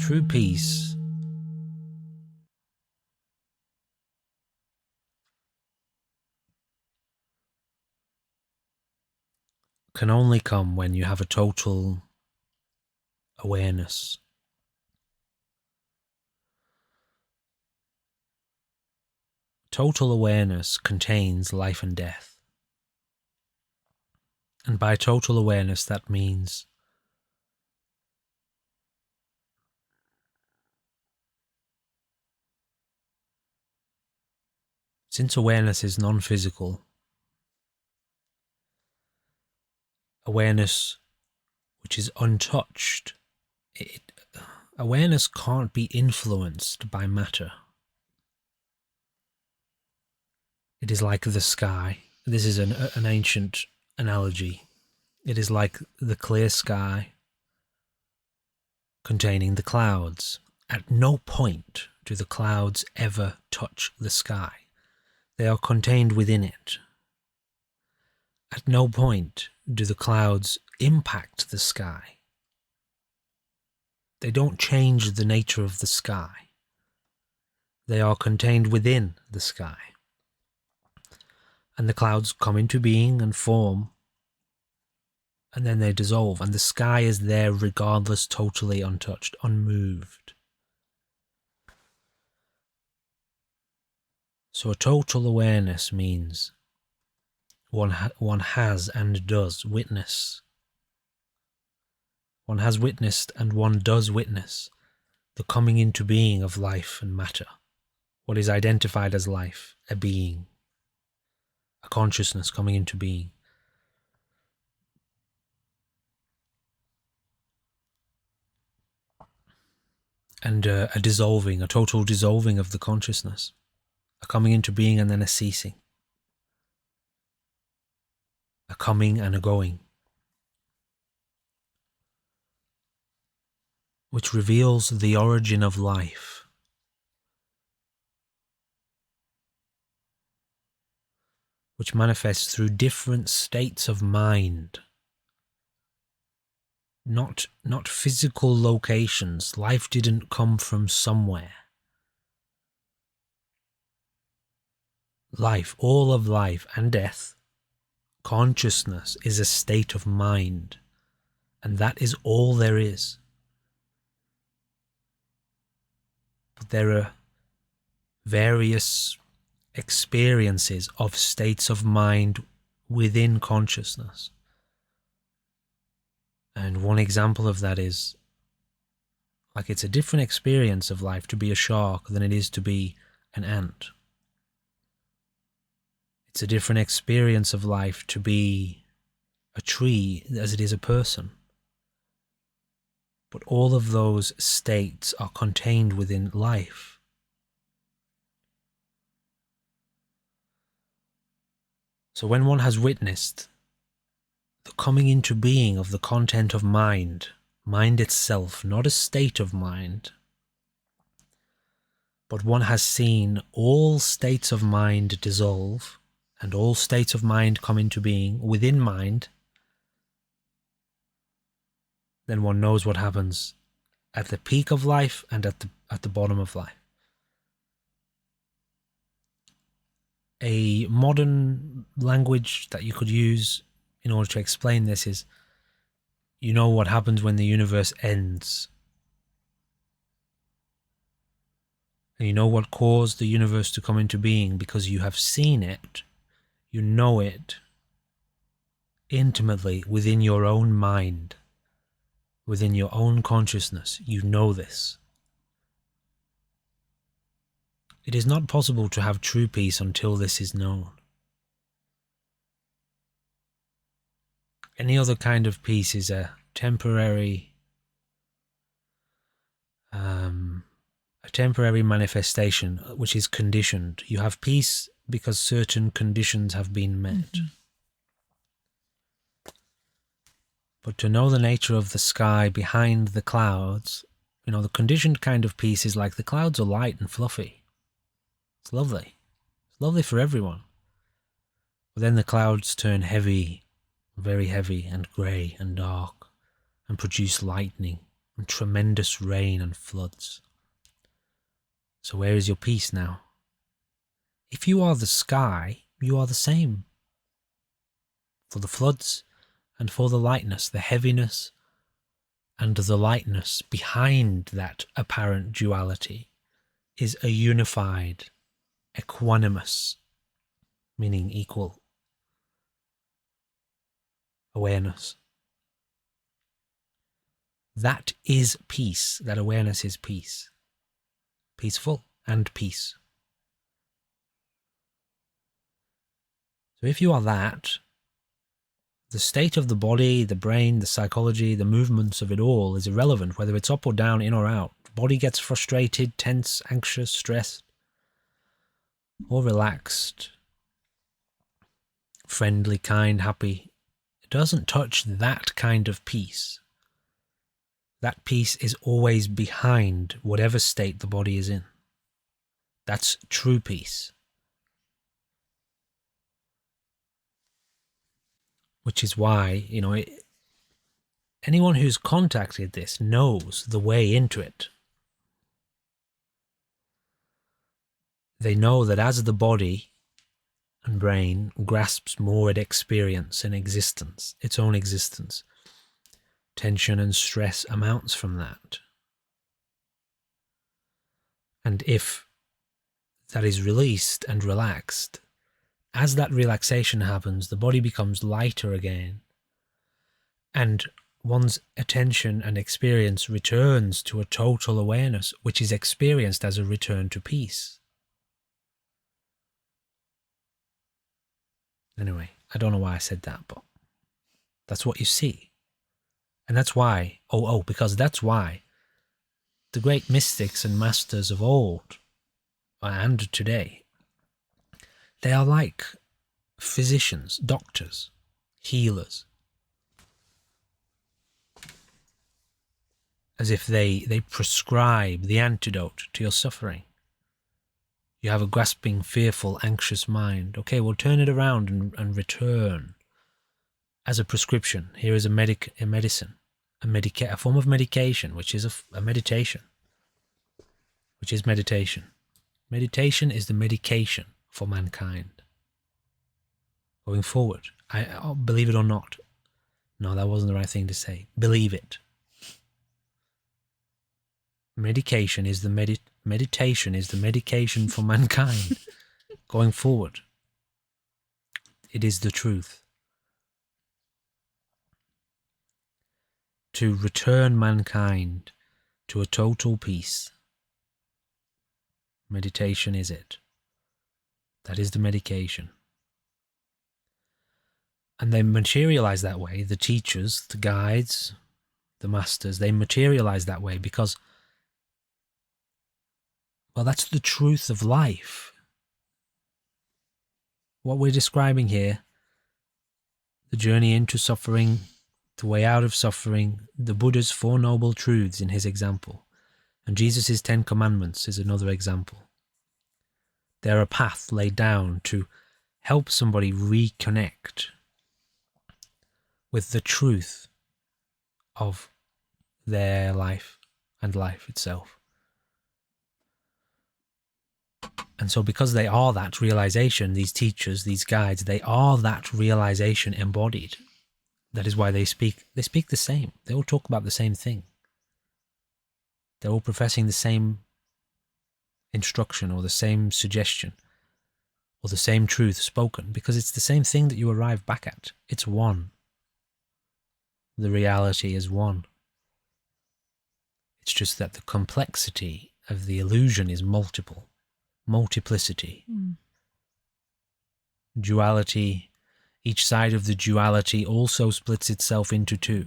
true peace can only come when you have a total awareness. Total awareness contains life and death. And by total awareness, that means since awareness is non-physical, awareness which is untouched, awareness can't be influenced by matter. It is like the sky. This is an ancient analogy. It is like the clear sky containing the clouds. At no point do the clouds ever touch the sky. They are contained within it. At no point do the clouds impact the sky. They don't change the nature of the sky. They are contained within the sky. And the clouds come into being and form, and then they dissolve, and the sky is there regardless, totally untouched, unmoved. So a total awareness means one has and does witness. One has witnessed and one does witness the coming into being of life and matter, what is identified as life, a being, a consciousness coming into being. And a dissolving, a total dissolving of the consciousness, a coming into being and then a ceasing, a coming and a going, which reveals the origin of life. Which manifests through different states of mind. Not physical locations. Life didn't come from somewhere. Life, all of life and death, consciousness is a state of mind. And that is all there is. But there are various experiences of states of mind within consciousness. And one example of that is, like, it's a different experience of life to be a shark than it is to be an ant. It's a different experience of life to be a tree as it is a person. But all of those states are contained within life. So when one has witnessed the coming into being of the content of mind, mind itself, not a state of mind, but one has seen all states of mind dissolve and all states of mind come into being within mind, then one knows what happens at the peak of life and at the bottom of life. A modern language that you could use in order to explain this is, you know what happens when the universe ends. And you know what caused the universe to come into being because you have seen it, you know it intimately within your own mind, within your own consciousness. You know this. It is not possible to have true peace until this is known. Any other kind of peace is a temporary manifestation which is conditioned. You have peace because certain conditions have been met. Mm-hmm. But to know the nature of the sky behind the clouds, you know, the conditioned kind of peace is like the clouds are light and fluffy. It's lovely. It's lovely for everyone. But then the clouds turn heavy, very heavy and grey and dark and produce lightning and tremendous rain and floods. So where is your peace now? If you are the sky, you are the same. For the floods and for the lightness, the heaviness and the lightness behind that apparent duality is a unified, equanimous, meaning equal, awareness. That is peace. That awareness is peace. Peaceful and peace. So if you are that, the state of the body, the brain, the psychology, the movements of it all is irrelevant, whether it's up or down, in or out. The body gets frustrated, tense, anxious, stressed, or relaxed, friendly, kind, happy. It doesn't touch that kind of peace. That peace is always behind whatever state the body is in. That's true peace. Which is why, anyone who's contacted this knows the way into it. They know that as the body and brain grasps more at experience and existence, its own existence, tension and stress amounts from that. And if that is released and relaxed, as that relaxation happens, the body becomes lighter again, and one's attention and experience returns to a total awareness, which is experienced as a return to peace. Anyway, I don't know why I said that, but that's what you see. And that's why, because that's why the great mystics and masters of old and today, they are like physicians, doctors, healers. As if they prescribe the antidote to your suffering. You have a grasping, fearful, anxious mind. Okay, we'll turn it around and return as a prescription. Here is a medicine, a form of medication, which is a meditation, which is meditation. Meditation is the medication for mankind. Going forward, I believe it or not. No, that wasn't the right thing to say. Believe it. Meditation is the meditation is the medication for mankind. Going forward, it is the truth. To return mankind to a total peace. Meditation is it. That is the medication. And they materialize that way. The teachers, the guides, the masters, they materialize that way because, well, that's the truth of life. What we're describing here, the journey into suffering, the way out of suffering, the Buddha's Four Noble Truths in his example, and Jesus' 10 Commandments is another example. They're a path laid down to help somebody reconnect with the truth of their life and life itself. And so because they are that realization, these teachers, these guides, they are that realization embodied. That is why they speak the same. They all talk about the same thing. They're all professing the same instruction or the same suggestion or the same truth spoken, because it's the same thing that you arrive back at. It's one. The reality is one. It's just that the complexity of the illusion is multiple. Multiplicity. Duality. Each side of the duality also splits itself into two,